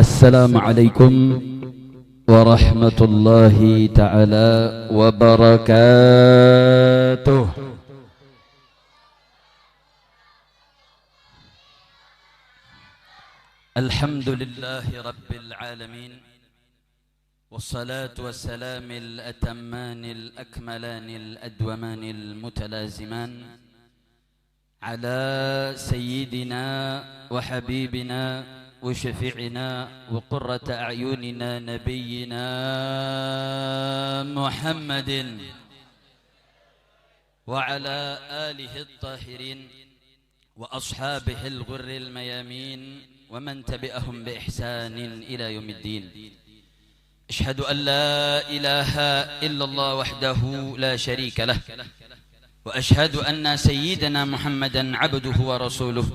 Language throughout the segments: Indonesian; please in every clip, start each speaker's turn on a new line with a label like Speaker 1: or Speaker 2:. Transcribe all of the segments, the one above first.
Speaker 1: السلام عليكم ورحمة الله تعالى وبركاته. الحمد لله رب العالمين، والصلاة والسلام الأتمان الأكملان الأدومان المتلازمان على سيدنا وحبيبنا وشفيعنا وقرة أعيننا نبينا محمد وعلى آله الطاهرين وأصحابه الغر الميامين ومن تبعهم بإحسان إلى يوم الدين. أشهد أن لا إله إلا الله وحده لا شريك له، وأشهد أن سيدنا محمدا عبده ورسوله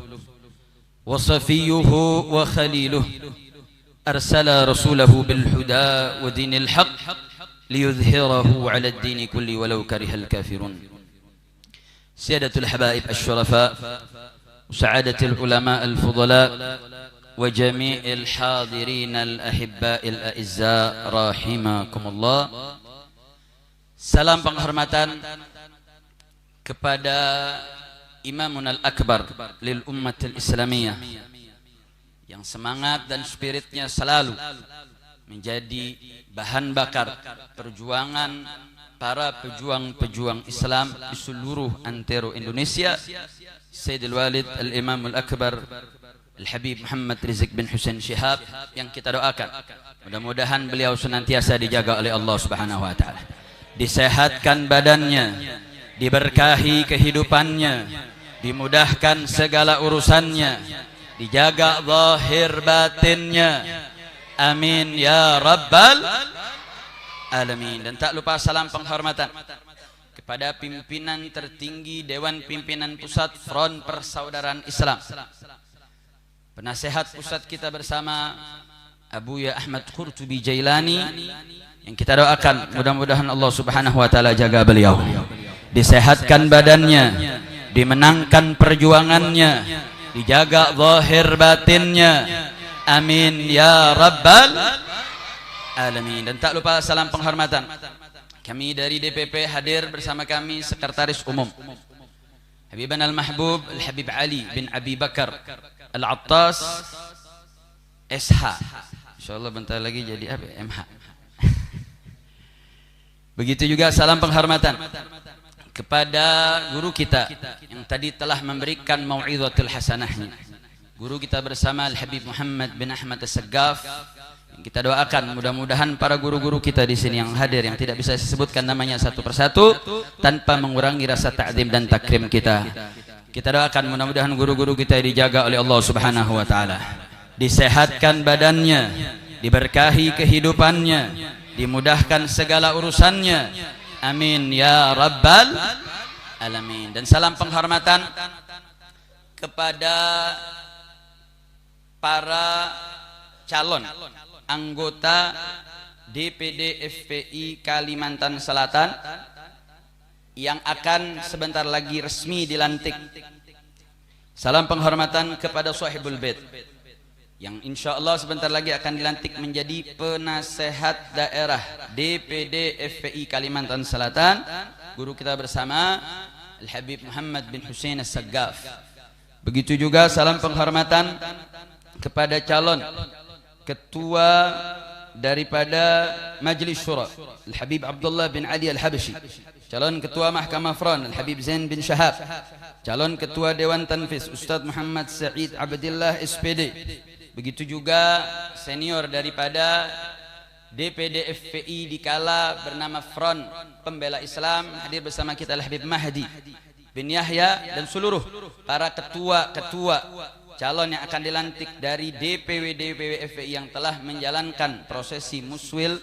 Speaker 1: وصفيه وخليله، أرسل رسوله بالهدى ودين الحق ليظهره على الدين كله ولو كره الكافرون. سيادة الحبائب الشرفاء وسعادة العلماء الفضلاء وجميع الحاضرين الأحباء الأعزاء رحمكم الله. Salam penghormatan kepada Imamun al-Akbar lil Ummatil Islamiyah yang semangat dan spiritnya selalu menjadi bahan bakar perjuangan para pejuang-pejuang Islam di seluruh antero Indonesia, Sayyidul Walid Al-Imam Al-Akbar Al-Habib Muhammad Rizik bin Hussein Shihab, yang kita doakan mudah-mudahan beliau senantiasa dijaga oleh Allah Subhanahu wa taala, disehatkan badannya, diberkahi kehidupannya, dimudahkan segala urusannya, dijaga zahir batinnya, amin ya rabbal alamin. Dan tak lupa salam penghormatan kepada pimpinan tertinggi Dewan Pimpinan Pusat Front Persaudaraan Islam, penasehat pusat kita bersama Abuya Ahmad Qurtubi Jailani, yang kita doakan mudah-mudahan Allah Subhanahu wa taala jaga beliau, disehatkan badannya, dimenangkan perjuangannya, dijaga zahir batinnya, amin ya rabbal alamin. Dan tak lupa salam penghormatan kami dari DPP hadir bersama kami Sekretaris Umum Habiban Al-Mahbub Al-Habib Ali bin Abi Bakar Al-Attas SH, insyaallah bentar lagi jadi apa? MH. Begitu juga salam penghormatan kepada guru kita yang tadi telah memberikan mau'izatul hasanahnya, guru kita bersama Al-Habib Muhammad bin Ahmad As-Saggaf, yang kita doakan mudah-mudahan para guru-guru kita di sini yang hadir, yang tidak bisa disebutkan namanya satu persatu tanpa mengurangi rasa ta'zim dan takrim kita, kita doakan mudah-mudahan guru-guru kita dijaga oleh Allah Subhanahu wa taala, disehatkan badannya, diberkahi kehidupannya, dimudahkan segala urusannya, amin ya rabbal alamin. Dan salam penghormatan kepada para calon anggota DPD FPI Kalimantan Selatan yang akan sebentar lagi resmi dilantik. Salam penghormatan kepada Sahibul Bait yang insya Allah sebentar lagi akan dilantik menjadi penasehat daerah DPD FPI Kalimantan Selatan, guru kita bersama Al-Habib Muhammad bin Hussein As-Saggaf. Begitu juga salam penghormatan kepada calon ketua daripada Majlis Syura Al-Habib Abdullah bin Ali Al-Habsyi, calon ketua Mahkamah Front Al-Habib Zain bin Shahab, calon ketua Dewan Tanfiz Ustaz Muhammad Sa'id Abdillah SPD. Begitu juga senior daripada DPD FPI dikala bernama Front Pembela Islam, hadir bersama kita Al-Habib Mahdi bin Yahya, dan seluruh para ketua-ketua calon yang akan dilantik dari DPW FPI yang telah menjalankan prosesi muswil,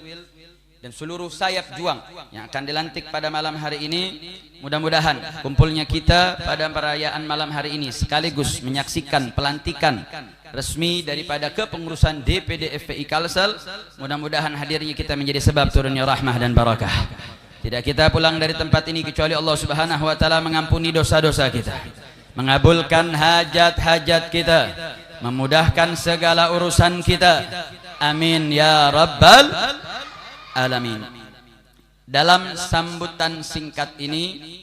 Speaker 1: dan seluruh sayap juang yang akan dilantik pada malam hari ini. Mudah-mudahan kumpulnya kita pada perayaan malam hari ini sekaligus menyaksikan pelantikan resmi daripada kepengurusan DPD FPI Kalsel. Mudah-mudahan hadirnya kita menjadi sebab turunnya rahmah dan barakah. Tidak kita pulang dari tempat ini kecuali Allah Subhanahu wa taala mengampuni dosa-dosa kita, mengabulkan hajat-hajat kita, memudahkan segala urusan kita. Amin ya rabbal alamin. Dalam sambutan singkat ini,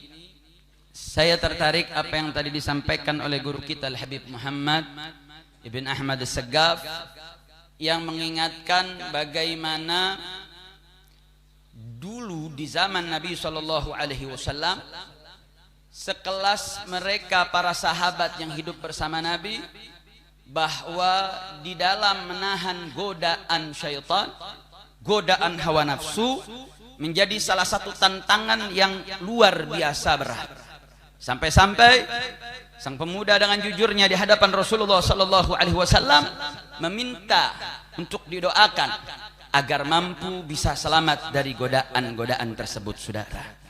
Speaker 1: saya tertarik apa yang tadi disampaikan oleh guru kita Al-Habib Muhammad Ibn Ahmad As-Saggaf, yang mengingatkan bagaimana dulu di zaman Nabi SAW, sekelas mereka para sahabat yang hidup bersama Nabi, bahwa di dalam menahan godaan syaitan, godaan hawa nafsu, menjadi salah satu tantangan yang luar biasa berat. Sampai-sampai sang pemuda dengan jujurnya di hadapan Rasulullah SAW meminta untuk didoakan agar mampu bisa selamat dari godaan-godaan tersebut, saudara.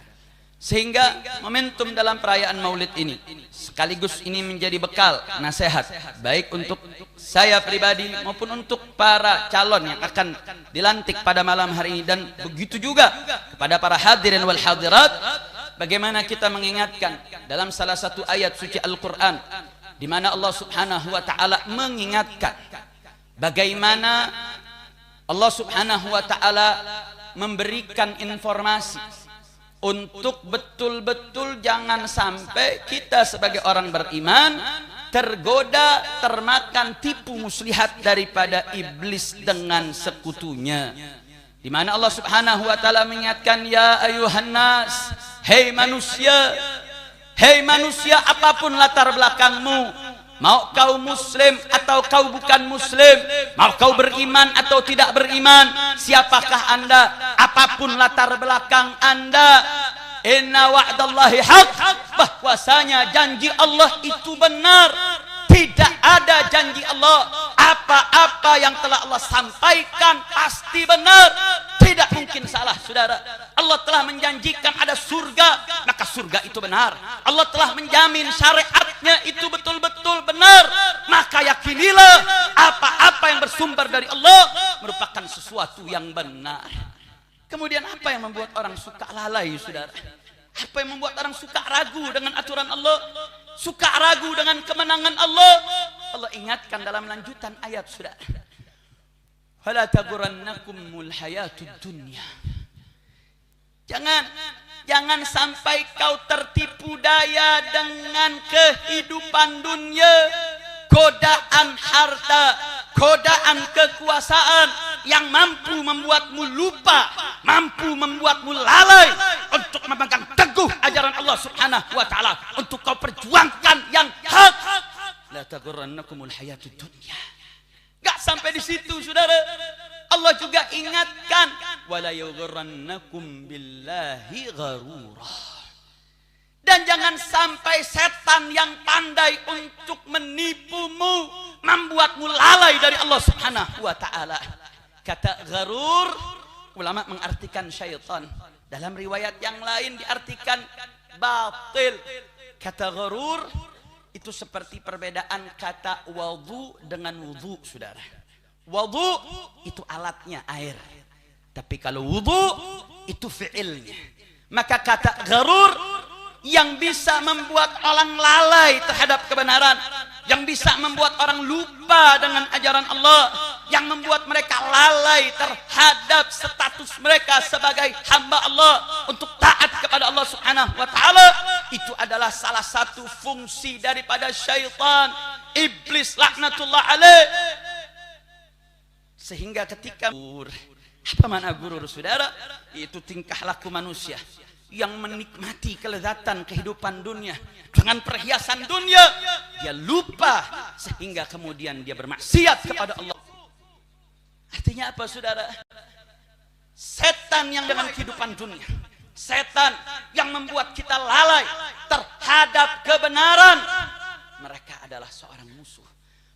Speaker 1: Sehingga momentum dalam perayaan Maulid ini sekaligus ini menjadi bekal nasihat baik untuk saya pribadi maupun untuk para calon yang akan dilantik pada malam hari ini, dan begitu juga kepada para hadirin wal hadirat, bagaimana kita mengingatkan dalam salah satu ayat suci Al-Quran di mana Allah Subhanahu wa Ta'ala mengingatkan bagaimana Allah Subhanahu wa Ta'ala memberikan informasi untuk betul-betul jangan sampai kita sebagai orang beriman tergoda, termakan tipu muslihat daripada iblis dengan sekutunya. Di mana Allah Subhanahu wa Ta'ala mengingatkan, ya ayuhan nas, hei manusia, apapun latar belakangmu, mau kau muslim atau kau bukan muslim, mau kau beriman atau tidak beriman, siapakah anda, apapun latar belakang anda, inna wa'dallahi haq, bahwasanya janji Allah itu benar. Tidak ada janji Allah, apa-apa yang telah Allah sampaikan pasti benar, tidak mungkin salah, saudara. Allah telah menjanjikan ada surga, maka surga itu benar. Allah telah menjamin syariatnya itu betul-betul benar, maka yakinilah apa-apa yang bersumber dari Allah merupakan sesuatu yang benar. Kemudian apa yang membuat orang suka lalai, saudara? Apa yang membuat orang suka ragu dengan aturan Allah, suka ragu dengan kemenangan Allah? Allah ingatkan dalam lanjutan ayat, saudara, fala taghurrannakumul hayatud dunya. Jangan sampai kau tertipu daya dengan kehidupan dunia, godaan harta, godaan kekuasaan yang mampu membuatmu lupa, mampu membuatmu lalai untuk memegang teguh ajaran Allah Subhanahu wa Ta'ala, untuk kau perjuangkan yang hak. La taghurrannakumul hayatud dunya. Gak sampai di situ, saudara. Allah juga ingatkan, wala yughrannakum billahi gharura. Dan jangan sampai setan yang pandai untuk menipumu, membuatmu lalai dari Allah Subhanahu wa Ta'ala. Kata gharur, ulama mengartikan syaitan. Dalam riwayat yang lain diartikan batil. Kata gharur itu seperti perbedaan kata wudu dengan wudu, saudara. Wudu itu alatnya air, tapi kalau wudu itu fi'ilnya. Maka kata gharur yang bisa membuat orang lalai terhadap kebenaran, yang bisa membuat orang lupa dengan ajaran Allah, yang membuat mereka lalai terhadap status mereka sebagai hamba Allah untuk taat kepada Allah Subhanahu wa Ta'ala, itu adalah salah satu fungsi daripada syaitan, iblis laknatullah alaih. Sehingga ketika apa makna gurur, saudara? Itu tingkah laku manusia yang menikmati kelezatan kehidupan dunia dengan perhiasan dunia, dia lupa sehingga kemudian dia bermaksiat kepada Allah. Artinya apa, saudara? Setan yang dengan kehidupan dunia, setan yang membuat kita lalai terhadap kebenaran, mereka adalah seorang musuh.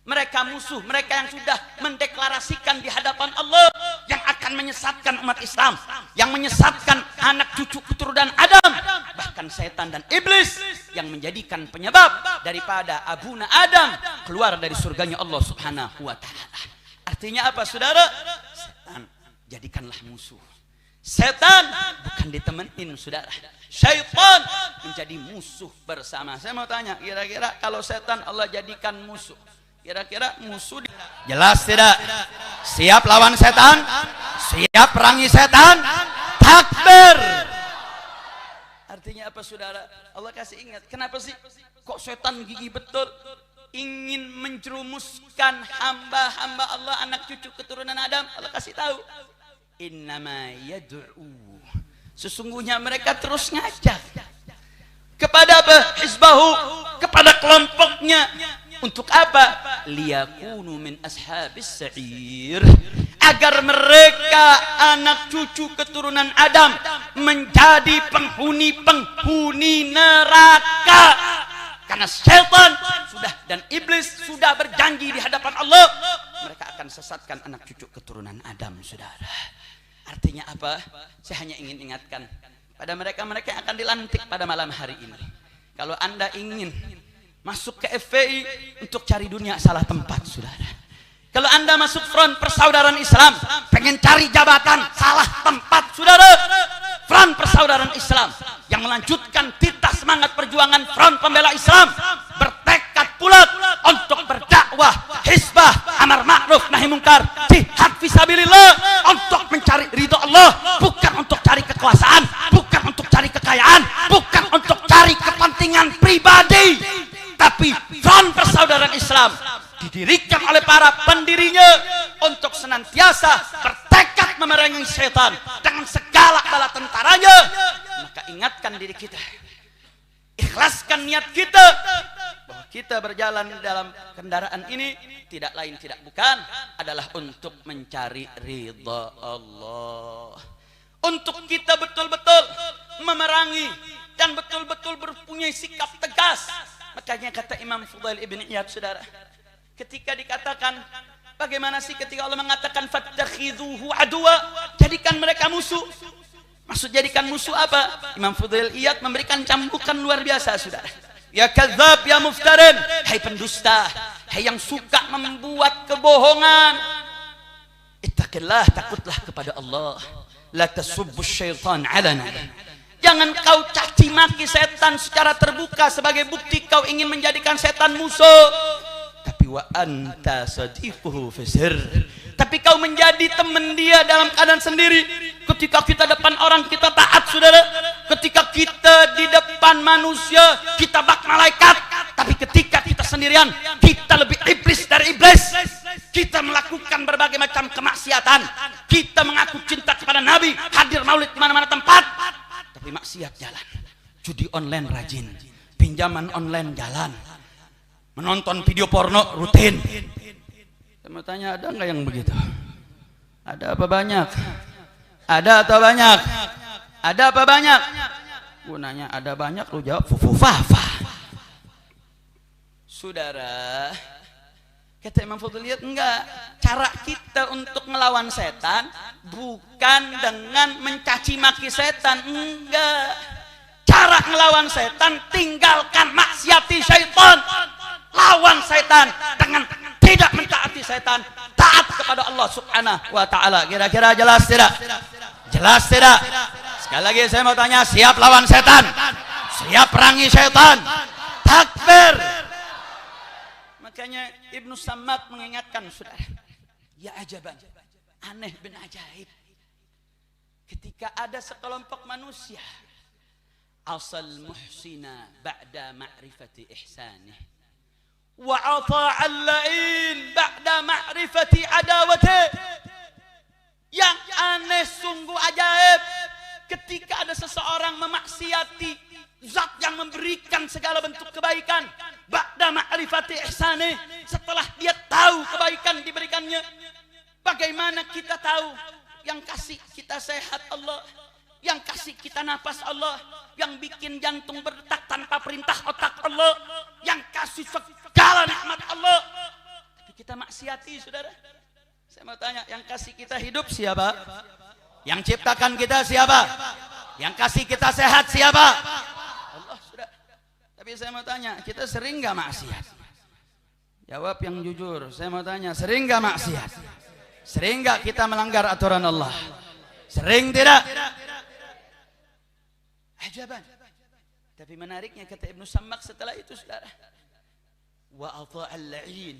Speaker 1: Mereka musuh, mereka yang sudah mendeklarasikan di hadapan Allah yang akan menyesatkan umat Islam, yang menyesatkan anak cucu keturunan Adam, bahkan setan dan iblis yang menjadikan penyebab daripada Abuna Adam keluar dari surganya Allah Subhanahu wa Ta'ala. Artinya apa, saudara? Setan jadikanlah musuh. Setan bukan ditemenin, saudara. Syaitan menjadi musuh bersama. Saya mau tanya, kira-kira kalau setan Allah jadikan musuh, Kira-kira musuh jelas tidak? Siap lawan setan? Siap perangi setan? Takbir. Artinya apa saudara? Allah kasih ingat. Kenapa sih kok setan gigi betul? Ingin menjerumuskan hamba-hamba Allah, anak cucu keturunan Adam. Allah kasih tahu. Innama yad'u. Sesungguhnya mereka terus ngajak kepada apa? Hizbahu, kepada kelompoknya. Untuk apa? Liyakunu min ashabis sa'ir. Agar mereka anak cucu keturunan Adam menjadi penghuni neraka. Karena setan sudah dan iblis sudah berjanji di hadapan Allah, mereka akan sesatkan anak cucu keturunan Adam, saudara. Artinya apa? Saya hanya ingin ingatkan pada mereka-mereka yang akan dilantik pada malam hari ini. Kalau Anda ingin masuk ke FPI untuk cari dunia, salah tempat, saudara. Kalau Anda masuk front persaudaraan Islam, pengen cari jabatan, salah tempat, saudara. Front persaudaraan Islam yang melanjutkan titah semangat perjuangan front pembela Islam, bertekad pula untuk berdakwah, hizbah, amar ma'ruf nahi mungkar, jihad fisabilillah, untuk mencari ridho Allah, bukan untuk cari kekuasaan, bukan untuk cari kekayaan, bukan untuk cari kepentingan pribadi, tapi front persaudaraan Islam didirikan oleh para pendirinya untuk senantiasa bertekad memerangi setan dengan segala bala tentaranya. Maka ingatkan diri kita, ikhlaskan niat kita bahwa kita berjalan dalam kendaraan ini tidak lain tidak bukan adalah untuk mencari ridha Allah, untuk kita betul-betul memerangi dan betul-betul berpunyai sikap tegas. Makanya kata Imam Fudail ibn Iyad, saudara, ketika dikatakan bagaimana sih ketika Allah mengatakan fattakhidhuhu aduwa, jadikan mereka musuh. Maksud jadikan musuh apa? Imam Fudail Iyad memberikan cambukan luar biasa, saudara. Ya kadzab, ya muftarin, hai pendusta, hai yang suka membuat kebohongan. Ittaqillah, takutlah kepada Allah. La tasubbus syaitan alana. Jangan kau caci maki setan secara terbuka sebagai bukti kau ingin menjadikan setan musuh. Tapi wa anta sadiquhu fisir. Tapi kau menjadi teman dia dalam keadaan sendiri. Ketika kita depan orang kita taat, saudara. Ketika kita di depan manusia kita bak malaikat. Tapi ketika kita sendirian kita lebih iblis dari iblis. Kita melakukan berbagai macam kemaksiatan. Kita mengaku cinta kepada Nabi, hadir maulid di mana-mana tempat, tapi maksiat jalan. Judi online rajin, pinjaman online jalan, menonton video porno rutin. Saya mau tanya, ada nggak yang begitu? Ada apa banyak? Ada atau banyak? Ada apa banyak? Gunanya ada banyak, lu jawab fufufafa. Saudara, kata Imam Fudail, enggak. Cara kita untuk melawan setan bukan dengan mencaci maki setan, enggak. Cara melawan setan, tinggalkan maksiati syaitan. Lawan setan dengan tidak mentaati setan, taat kepada Allah Subhanahu wa taala. Kira-kira jelas tidak? Jelas tidak? Sekali lagi saya mau tanya, siap lawan setan? Siap perangi setan? Takbir. Makanya Ibnu Sammak mengingatkan, saudara, ya ajaban, aneh bin ajaib, ketika ada sekelompok manusia asal muhsina ba'da ma'rifati ihsanih wa ata'al la'in ba'da ma'rifati adawati. Yang aneh sungguh ajaib, ketika ada seseorang memaksiati zat yang memberikan segala bentuk kebaikan, ba'da ma'rifati ihsani, setelah dia tahu kebaikan diberikannya. Bagaimana kita tahu? Yang kasih kita sehat Allah, yang kasih kita nafas Allah, yang bikin jantung berdetak tanpa perintah otak Allah, yang kasih segala nikmat Allah, tapi kita maksiati, saudara. Saya mau tanya, yang kasih kita hidup siapa? Yang ciptakan kita siapa? Yang kasih kita sehat siapa? Allah, sudah. Tapi saya mau tanya, kita sering gak maksiat? Jawab yang jujur. Saya mau tanya, sering gak maksiat? Sering gak kita melanggar aturan Allah? Sering tidak? Ajaban. Tapi menariknya kata Ibnu Sammak setelah itu, saudara, wa ata'al la'in,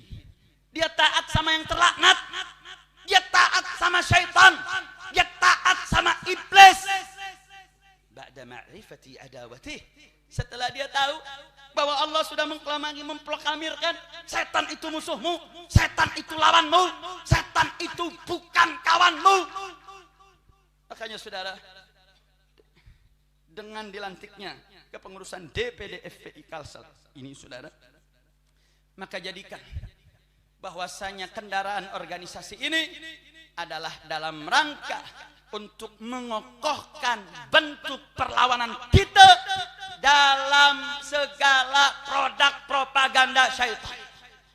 Speaker 1: Dia taat sama yang terlaknat. Dia taat sama syaitan. Dia taat sama iblis. Ba'da ma'rifati adawatih. Setelah dia tahu bahwa Allah sudah memproklamirkan setan itu musuhmu, setan itu lawanmu, setan itu bukan kawanmu. Makanya saudara, dengan dilantiknya kepengurusan DPD FPI Kalsel ini saudara, maka jadikan bahwasanya kendaraan organisasi ini adalah dalam rangka untuk mengokohkan bentuk perlawanan kita dalam segala produk propaganda syaitan.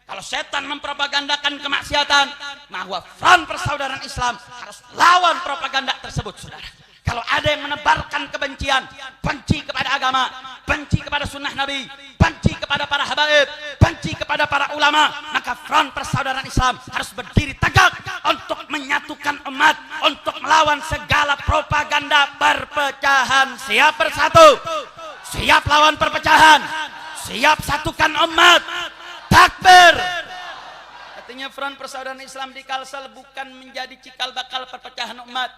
Speaker 1: Kalau setan mempropagandakan kemaksiatan, maka Front Persaudaraan Islam harus lawan propaganda tersebut, saudara. Kalau ada yang menebarkan kebencian, benci kepada agama, benci kepada sunnah Nabi, benci kepada para habaib, benci kepada para ulama, maka Front Persaudaraan Islam harus berdiri tegak untuk menyatukan umat, untuk melawan segala propaganda perpecahan. Siap bersatu, siap lawan perpecahan, siap satukan umat. Takbir. Artinya Front Persaudaraan Islam di Kalsel bukan menjadi cikal bakal perpecahan umat.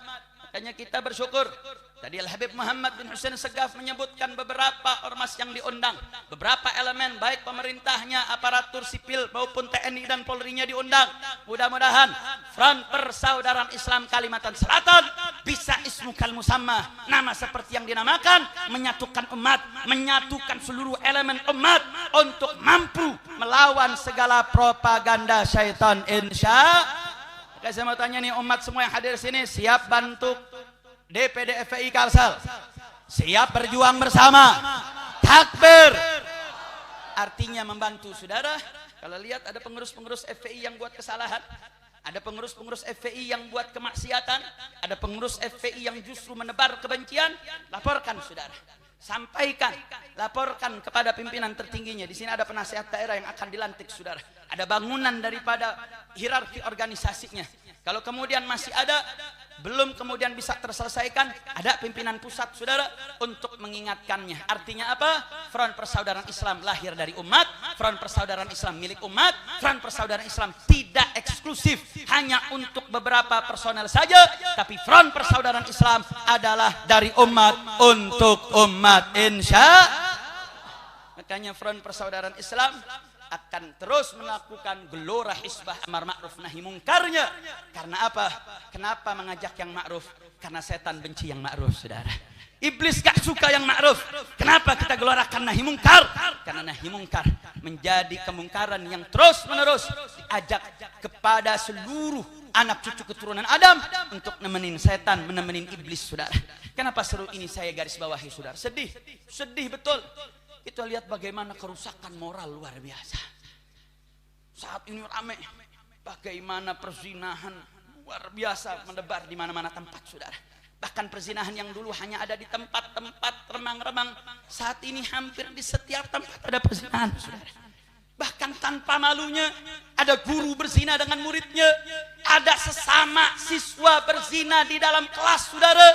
Speaker 1: Makanya kita bersyukur. Tadi Al-Habib Muhammad bin Hussein Segaf menyebutkan beberapa ormas yang diundang. Beberapa elemen baik pemerintahnya, aparatur sipil maupun TNI dan Polri-nya diundang. Mudah-mudahan Front Persaudaraan Islam Kalimantan Selatan bisa ismukal musamma. Nama seperti yang dinamakan, menyatukan umat, menyatukan seluruh elemen umat untuk mampu melawan segala propaganda syaitan. Insya. Saya mau tanya nih, umat semua yang hadir sini siap bantu DPD FPI Kalsel? Siap berjuang bersama? Takbir. Artinya membantu, saudara. Kalau lihat ada pengurus-pengurus FPI yang buat kesalahan, ada pengurus-pengurus FPI yang buat kemaksiatan, ada pengurus FPI yang justru menebar kebencian, laporkan, saudara. Sampaikan, laporkan kepada pimpinan tertingginya. Di sini ada penasihat daerah yang akan dilantik, saudara. Ada bangunan daripada hierarki organisasinya. Kalau kemudian masih ada, belum kemudian bisa terselesaikan, ada pimpinan pusat, saudara, untuk mengingatkannya. Artinya apa? Front Persaudaraan Islam lahir dari umat, Front Persaudaraan Islam milik umat, Front Persaudaraan Islam tidak eksklusif hanya untuk beberapa personel saja, tapi Front Persaudaraan Islam adalah dari umat untuk umat. Insya. Makanya Front Persaudaraan Islam akan terus melakukan gelora hisbah amar ma'ruf nahi mungkarnya. Karena apa? Kenapa mengajak yang ma'ruf? Karena setan benci yang ma'ruf, saudara. Iblis gak suka yang ma'ruf. Kenapa kita gelorakan nahi mungkar? Karena nahi mungkar menjadi kemungkaran yang terus menerus diajak kepada seluruh anak cucu keturunan Adam untuk nemenin setan, menemenin iblis, saudara. Kenapa seru ini saya garis bawahi, saudara? Sedih, sedih betul. Kita lihat bagaimana kerusakan moral luar biasa. Saat ini ramai, bagaimana perzinahan luar biasa mendebar di mana-mana tempat, saudara. Bahkan perzinahan yang dulu hanya ada di tempat-tempat remang-remang, saat ini hampir di setiap tempat ada perzinahan, saudara. Bahkan tanpa malunya ada guru berzina dengan muridnya, ada sesama siswa berzina di dalam kelas, saudara.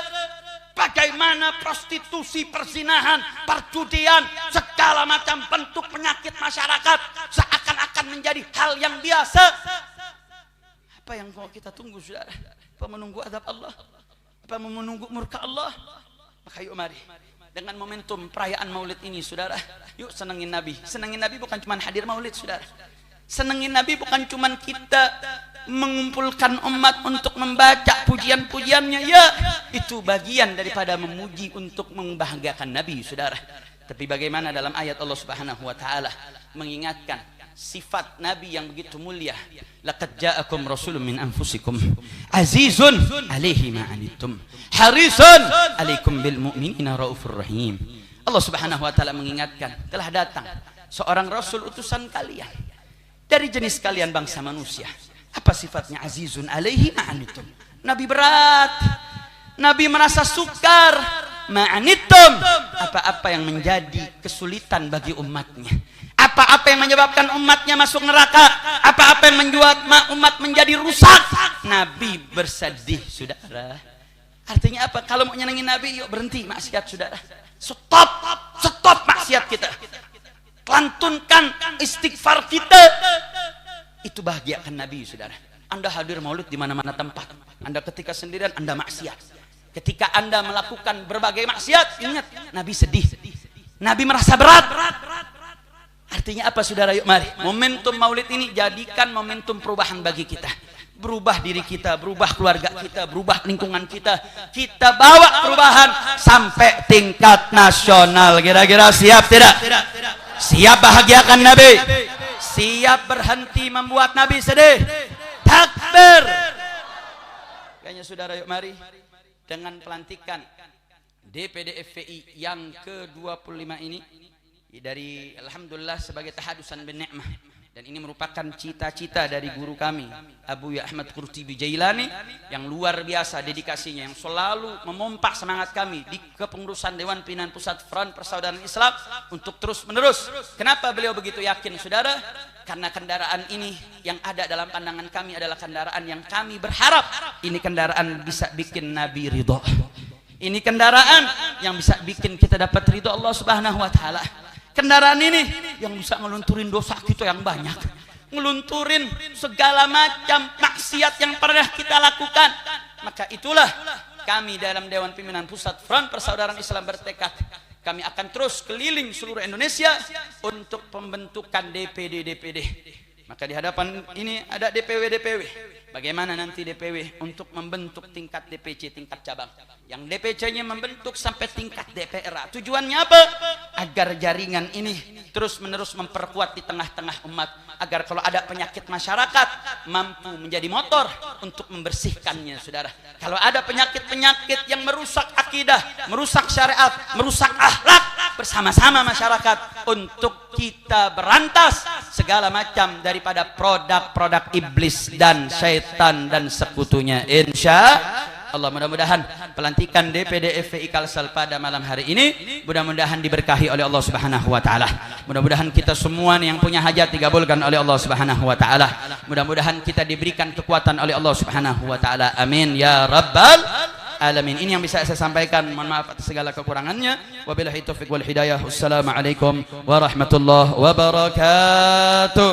Speaker 1: Bagaimana prostitusi, perzinahan, perjudian, segala macam bentuk penyakit masyarakat seakan-akan menjadi hal yang biasa. Apa yang mau kita tunggu, saudara? Apa menunggu azab Allah? Apa menunggu murka Allah? Maka yuk mari, dengan momentum perayaan Maulid ini, saudara, yuk senengin Nabi. Senengin Nabi bukan cuma hadir Maulid, saudara. Senengin Nabi bukan cuma kita mengumpulkan umat untuk membaca pujian-pujiannya, ya itu bagian daripada memuji untuk membahagiakan Nabi, saudara. Tapi bagaimana dalam ayat Allah Subhanahu wa taala mengingatkan sifat Nabi yang begitu mulia, laqad ja'akum rasulun min anfusikum azizun 'alaihi ma 'anittum harisun 'alaikum bil mu'minina raufur rahim. Allah Subhanahu wa taala mengingatkan, telah datang seorang rasul utusan kalian dari jenis kalian bangsa manusia. Apa sifatnya? Azizun alaihi ma'anitum. Nabi berat, Nabi merasa sukar. Ma'anitum, apa-apa yang menjadi kesulitan bagi umatnya, apa-apa yang menyebabkan umatnya masuk neraka, apa-apa yang membuat umat menjadi rusak, Nabi bersedih, saudara. Artinya apa? Kalau mau nyenengin Nabi, yuk berhenti maksiat, saudara. Stop, stop maksiat kita. Lantunkan istighfar kita. Itu bahagiakan Nabi, saudara. Anda hadir maulid di mana-mana tempat. Anda ketika sendirian, Anda maksiat. Ketika Anda melakukan berbagai maksiat, ingat, Nabi sedih. Nabi merasa berat. Artinya apa, saudara? Yuk mari. Momentum maulid ini jadikan momentum perubahan bagi kita. Berubah diri kita, berubah keluarga kita, berubah lingkungan kita. Kita bawa perubahan sampai tingkat nasional. Kira-kira siap tidak? Siap bahagiakan Nabi? Siap berhenti membuat Nabi sedih? Takbir! Kayaknya saudara, yuk mari. Dengan pelantikan DPD FPI yang ke-25 ini, dari alhamdulillah sebagai tahadusan bin ni'mah, dan ini merupakan cita-cita dari guru kami Abu Ya Ahmad Qurtubi Jailani yang luar biasa dedikasinya, yang selalu memompa semangat kami di kepengurusan Dewan Pimpinan Pusat Front Persaudaraan Islam untuk terus menerus. Kenapa beliau begitu yakin, saudara? Karena kendaraan ini yang ada dalam pandangan kami adalah kendaraan yang kami berharap ini kendaraan bisa bikin Nabi ridho. Ini kendaraan yang bisa bikin kita dapat ridho Allah Subhanahu wa taala. Kendaraan ini yang bisa ngelunturin dosa kita yang banyak, ngelunturin segala macam maksiat yang pernah kita lakukan. Maka itulah kami dalam Dewan Pimpinan Pusat Front Persaudaraan Islam bertekad, kami akan terus keliling seluruh Indonesia untuk pembentukan DPD. Maka di hadapan ini ada DPW. Bagaimana nanti DPW untuk membentuk tingkat DPC, tingkat cabang. Yang DPC-nya membentuk sampai tingkat DPRA. Tujuannya apa? Agar jaringan ini terus-menerus memperkuat di tengah-tengah umat. Agar kalau ada penyakit masyarakat, mampu menjadi motor untuk membersihkannya, saudara. Kalau ada penyakit-penyakit yang merusak akidah, merusak syariat, merusak akhlak, bersama-sama masyarakat untuk kita berantas segala macam daripada produk-produk iblis dan syaitan dan sekutunya. Insya Allah, mudah-mudahan pelantikan DPD FPI Kalsel pada malam hari ini mudah-mudahan diberkahi oleh Allah Subhanahu wa taala. Mudah-mudahan kita semua yang punya hajat dikabulkan oleh Allah Subhanahu wa taala. Mudah-mudahan kita diberikan kekuatan oleh Allah Subhanahu wa taala. Amin ya rabbal alamin. Ini yang bisa saya sampaikan. Mohon maaf atas segala kekurangannya. Wabillahi taufiq wal hidayah. Wassalamualaikum warahmatullahi wabarakatuh.